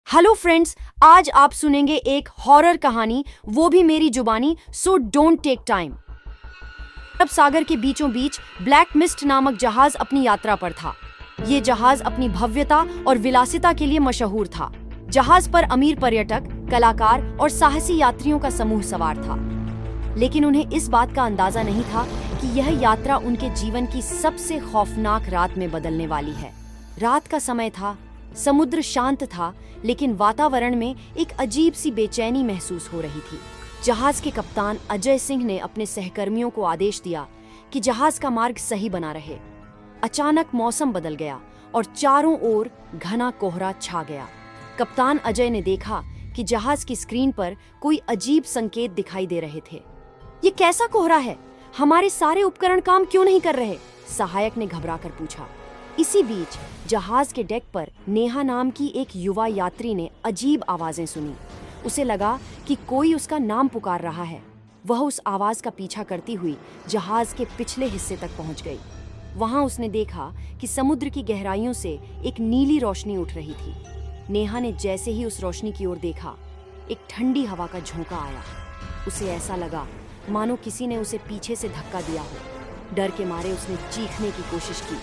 Hello friends, आज आप सुनेंगे एक हॉरर कहानी, वो भी मेरी जुबानी, सो डोंट टेक टाइम। अरब सागर के बीचों बीच ब्लैक मिस्ट नामक जहाज अपनी यात्रा पर था। ये जहाज अपनी भव्यता और विलासिता के लिए मशहूर था। जहाज पर अमीर पर्यटक, कलाकार और साहसी यात्रियों का समूह सवार था। लेकिन उन्हें इस बात का अंदाजा नहीं था कि यह यात्रा उनके जीवन की सबसे खौफनाक रात में बदलने वाली है। रात का समय था, समुद्र शांत था, लेकिन वातावरण में एक अजीब सी बेचैनी महसूस हो रही थी। जहाज के कप्तान अजय सिंह ने अपने सहकर्मियों को आदेश दिया कि जहाज का मार्ग सही बना रहे। अचानक मौसम बदल गया और चारों ओर घना कोहरा छा गया। कप्तान अजय ने देखा कि जहाज की स्क्रीन पर कोई अजीब संकेत दिखाई दे रहे थे। ये कैसा कोहरा है? हमारे सारे उपकरण काम क्यों नहीं कर रहे? सहायक ने घबराकर पूछा। इसी बीच जहाज के डेक पर नेहा नाम की एक युवा यात्री ने अजीब आवाजें सुनी। उसे लगा कि कोई उसका नाम पुकार रहा है। वह उस आवाज का पीछा करती हुई जहाज के पिछले हिस्से तक पहुंच गई। वहां उसने देखा कि समुद्र की गहराइयों से एक नीली रोशनी उठ रही थी। नेहा ने जैसे ही उस रोशनी की ओर देखा, एक ठंडी हवा का झोंका आया। उसे ऐसा लगा मानो किसी ने उसे पीछे से धक्का दिया हो। डर के मारे उसने चीखने की कोशिश की,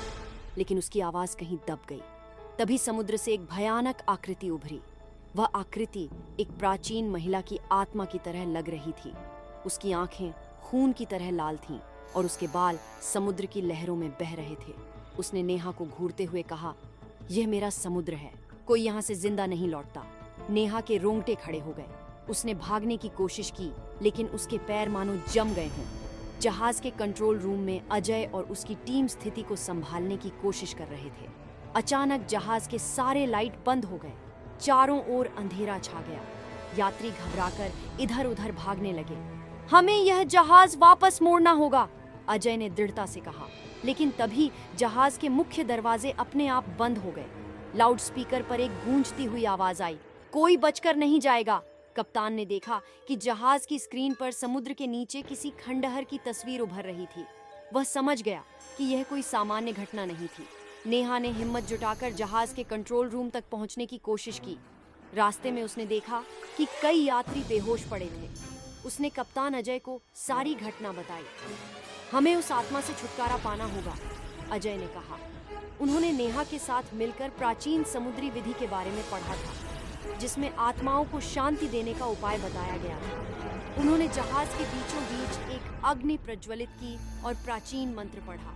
लेकिन उसकी आवाज कहीं दब गई। तभी समुद्र से एक भयानक आकृति उभरी। वह आकृति एक प्राचीन महिला की आत्मा की तरह लग रही थी। उसकी आंखें खून की तरह लाल थीं और उसके बाल समुद्र की लहरों में बह रहे थे। उसने नेहा को घूरते हुए कहा, यह मेरा समुद्र है, कोई यहाँ से जिंदा नहीं लौटता। नेहा के रोंगटे खड़े हो गए। उसने भागने की कोशिश की, लेकिन उसके पैर मानो जम गए हों। जहाज के कंट्रोल रूम में अजय और उसकी टीम स्थिति को संभालने की कोशिश कर रहे थे। अचानक जहाज के सारे लाइट बंद हो गए। चारों ओर अंधेरा छा गया। यात्री घबराकर इधर उधर भागने लगे। हमें यह जहाज वापस मोड़ना होगा, अजय ने दृढ़ता से कहा। लेकिन तभी जहाज के मुख्य दरवाजे अपने आप बंद हो गए। लाउडस्पीकर पर एक गूंजती हुई आवाज आई, कोई बचकर नहीं जाएगा। कप्तान ने देखा कि जहाज की स्क्रीन पर समुद्र के नीचे किसी खंडहर की तस्वीर उभर रही थी। वह समझ गया कि यह कोई सामान्य घटना नहीं थी। नेहा ने हिम्मत जुटाकर जहाज के कंट्रोल रूम तक पहुंचने की कोशिश की। रास्ते में उसने देखा कि कई यात्री बेहोश पड़े थे। उसने कप्तान अजय को सारी घटना बताई। हमें उस आत्मा से छुटकारा पाना होगा, अजय ने कहा। उन्होंने नेहा के साथ मिलकर प्राचीन समुद्री विधि के बारे में पढ़ा था, जिसमें आत्माओं को शांति देने का उपाय बताया गया था। उन्होंने जहाज के बीचों बीच एक अग्नि प्रज्वलित की और प्राचीन मंत्र पढ़ा।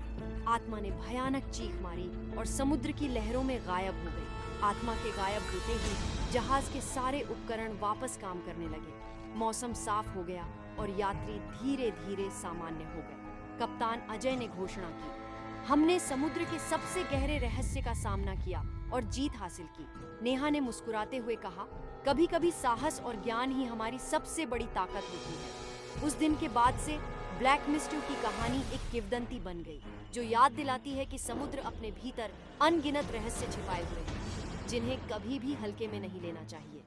आत्मा ने भयानक चीख मारी और समुद्र की लहरों में गायब हो गई। आत्मा के गायब होते ही जहाज के सारे उपकरण वापस काम करने लगे। मौसम साफ हो गया और यात्री धीरे धीरे सामान्य हो गए। कप्तान अजय ने घोषणा की, हमने समुद्र के सबसे गहरे रहस्य का सामना किया और जीत हासिल की। नेहा ने मुस्कुराते हुए कहा, कभी कभी साहस और ज्ञान ही हमारी सबसे बड़ी ताकत होती है। उस दिन के बाद से ब्लैक मिस्ट की कहानी एक किंवदंती बन गई, जो याद दिलाती है कि समुद्र अपने भीतर अनगिनत रहस्य छिपाए हुए हैं, जिन्हें कभी भी हल्के में नहीं लेना चाहिए।